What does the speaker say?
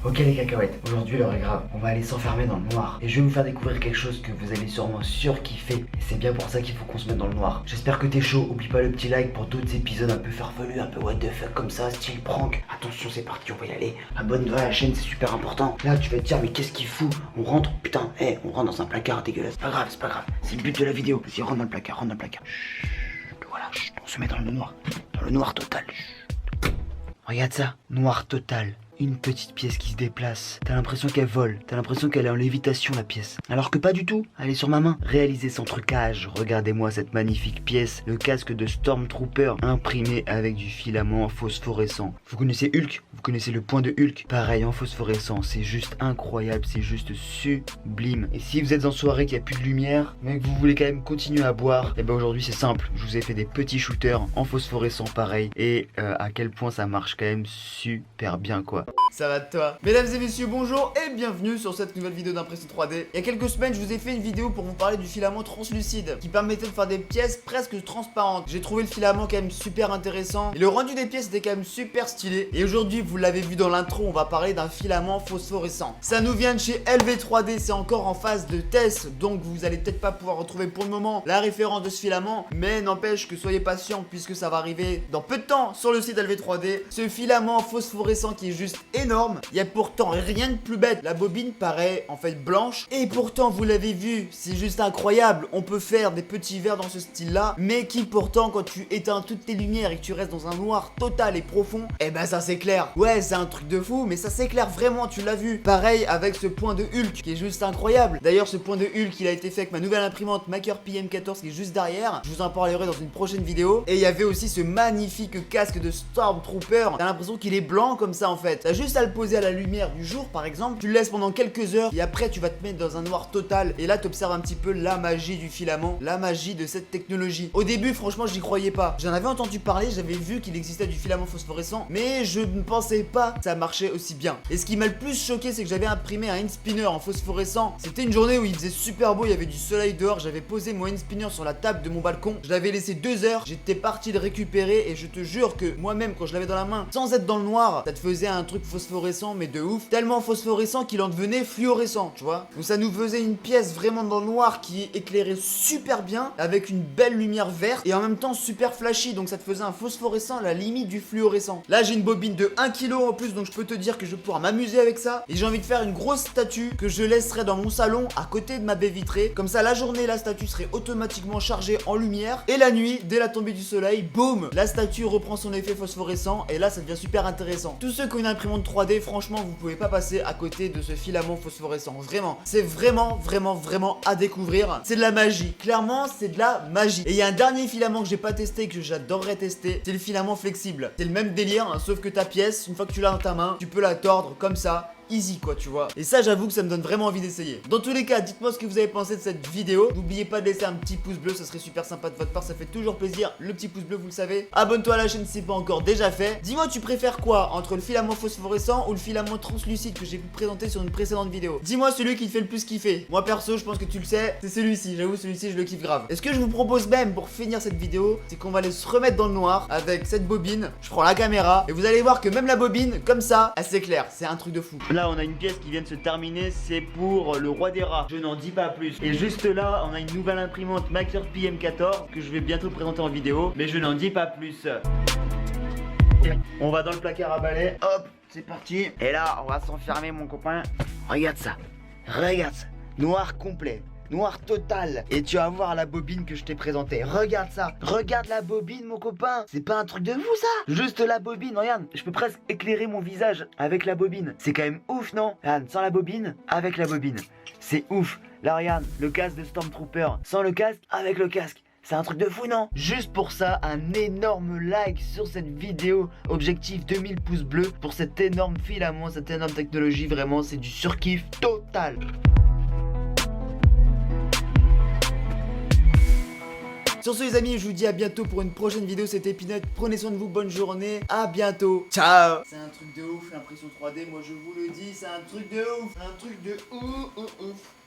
Ok les cacahuètes, aujourd'hui l'heure est grave, on va aller s'enfermer dans le noir. Et je vais vous faire découvrir quelque chose que vous allez sûrement surkiffer. Et c'est bien pour ça qu'il faut qu'on se mette dans le noir. J'espère que t'es chaud, oublie pas le petit like pour d'autres épisodes un peu farfelus, un peu what the fuck comme ça, style prank. Attention c'est parti, on va y aller. Abonne-toi à la chaîne, c'est super important. Là tu vas te dire mais qu'est-ce qu'il fout? On rentre, putain, on rentre dans un placard dégueulasse. C'est pas grave, c'est le but de la vidéo. Vas-y rentre dans le placard, Chut, voilà, chut, on se met dans le noir. Dans le noir total. Chut. Regarde ça, noir total. Une petite pièce qui se déplace. T'as l'impression qu'elle vole. T'as l'impression qu'elle est en lévitation la pièce. Alors que pas du tout. Elle est sur ma main. Réalisé sans trucage. Regardez-moi cette magnifique pièce. Le casque de Stormtrooper imprimé avec du filament phosphorescent. Vous connaissez Hulk? Vous connaissez le point de Hulk? Pareil en phosphorescent. C'est juste incroyable. C'est juste sublime. Et si vous êtes en soirée qu'il n'y a plus de lumière, mais que vous voulez quand même continuer à boire, et ben aujourd'hui c'est simple. Je vous ai fait des petits shooters en phosphorescent pareil. Et à quel point ça marche quand même super bien quoi. Ça va de toi? Mesdames et messieurs, bonjour et bienvenue sur cette nouvelle vidéo d'impression 3D. Il y a quelques semaines, je vous ai fait une vidéo pour vous parler du filament translucide qui permettait de faire des pièces presque transparentes. J'ai trouvé le filament quand même super intéressant et le rendu des pièces était quand même super stylé. Et aujourd'hui, vous l'avez vu dans l'intro, on va parler d'un filament phosphorescent. Ça nous vient de chez LV3D, c'est encore en phase de test, donc vous allez peut-être pas pouvoir retrouver pour le moment la référence de ce filament, mais n'empêche que soyez patients puisque ça va arriver dans peu de temps sur le site LV3D. Ce filament phosphorescent qui est juste énorme. Il y a pourtant rien de plus bête. La bobine paraît en fait blanche et pourtant vous l'avez vu, c'est juste incroyable. On peut faire des petits verres dans ce style là, mais qui pourtant quand tu éteins toutes tes lumières et que tu restes dans un noir total et profond, et ben ça s'éclaire. Ouais, c'est un truc de fou, mais ça s'éclaire vraiment, tu l'as vu. Pareil avec ce point de Hulk qui est juste incroyable. D'ailleurs ce point de Hulk il a été fait avec ma nouvelle imprimante Maker PM14 qui est juste derrière. Je vous en parlerai dans une prochaine vidéo. Et il y avait aussi ce magnifique casque de Stormtrooper. T'as l'impression qu'il est blanc comme ça en fait. T'as juste à le poser à la lumière du jour par exemple, tu le laisses pendant quelques heures et après tu vas te mettre dans un noir total et là tu observes un petit peu la magie du filament, la magie de cette technologie. Au début franchement j'y croyais pas, j'en avais entendu parler, j'avais vu qu'il existait du filament phosphorescent mais je ne pensais pas que ça marchait aussi bien. Et ce qui m'a le plus choqué c'est que j'avais imprimé un hand spinner en phosphorescent. C'était une journée où il faisait super beau, il y avait du soleil dehors, j'avais posé mon hand spinner sur la table de mon balcon, je l'avais laissé 2 heures, j'étais parti le récupérer et je te jure que moi-même quand je l'avais dans la main, sans être dans le noir, ça te faisait un truc phosphorescent mais de ouf, tellement phosphorescent qu'il en devenait fluorescent, tu vois. Donc ça nous faisait une pièce vraiment dans le noir qui éclairait super bien avec une belle lumière verte et en même temps super flashy, donc ça te faisait un phosphorescent à la limite du fluorescent. Là j'ai une bobine de 1 kg en plus, donc je peux te dire que je vais pouvoir m'amuser avec ça et j'ai envie de faire une grosse statue que je laisserai dans mon salon à côté de ma baie vitrée. Comme ça la journée la statue serait automatiquement chargée en lumière et la nuit dès la tombée du soleil, boum, la statue reprend son effet phosphorescent et là ça devient super intéressant. Tous ceux qui ont une imprimante 3D, franchement vous pouvez pas passer à côté de ce filament phosphorescent, vraiment, c'est vraiment à découvrir, c'est de la magie, clairement c'est de la magie. Et il y a un dernier filament que j'ai pas testé et que j'adorerais tester, c'est le filament flexible. C'est le même délire, hein, sauf que ta pièce, une fois que tu l'as dans ta main, tu peux la tordre comme ça, easy quoi, tu vois. Et ça j'avoue que ça me donne vraiment envie d'essayer. Dans tous les cas, dites-moi ce que vous avez pensé de cette vidéo. N'oubliez pas de laisser un petit pouce bleu, ça serait super sympa de votre part, ça fait toujours plaisir. Le petit pouce bleu, vous le savez. Abonne-toi à la chaîne si c'est pas encore déjà fait. Dis-moi tu préfères quoi entre le filament phosphorescent ou le filament translucide que j'ai pu présenter sur une précédente vidéo. Dis-moi celui qui te fait le plus kiffer. Moi perso je pense que tu le sais, c'est celui-ci. J'avoue celui-ci je le kiffe grave. Et ce que je vous propose même pour finir cette vidéo, c'est qu'on va aller se remettre dans le noir avec cette bobine. Je prends la caméra et vous allez voir que même la bobine comme ça, elle s'éclaire. C'est un truc de fou. Là on a une pièce qui vient de se terminer, c'est pour le roi des rats. Je n'en dis pas plus. Et juste là, on a une nouvelle imprimante Maker PM14 que je vais bientôt présenter en vidéo, mais je n'en dis pas plus. On va dans le placard à balai. Hop, c'est parti. Et là, on va s'enfermer, mon copain. Regarde ça. Regarde ça. Noir complet. Noir total. Et tu vas voir la bobine que je t'ai présentée. Regarde ça. Regarde la bobine, mon copain. C'est pas un truc de fou, ça. Juste la bobine, regarde. Je peux presque éclairer mon visage avec la bobine. C'est quand même ouf, non? Regarde, sans la bobine, avec la bobine. C'est ouf. Là, regarde, le casque de Stormtrooper. Sans le casque, avec le casque. C'est un truc de fou, non? Juste pour ça, un énorme like sur cette vidéo. Objectif 2000 pouces bleus pour cet énorme filament, cette énorme technologie. Vraiment, c'est du surkiff total. Sur ce les amis, je vous dis à bientôt pour une prochaine vidéo, c'était Peanut, prenez soin de vous, bonne journée, à bientôt, ciao. C'est un truc de ouf, l'impression 3D, moi je vous le dis, c'est un truc de ouf, un truc de ouf.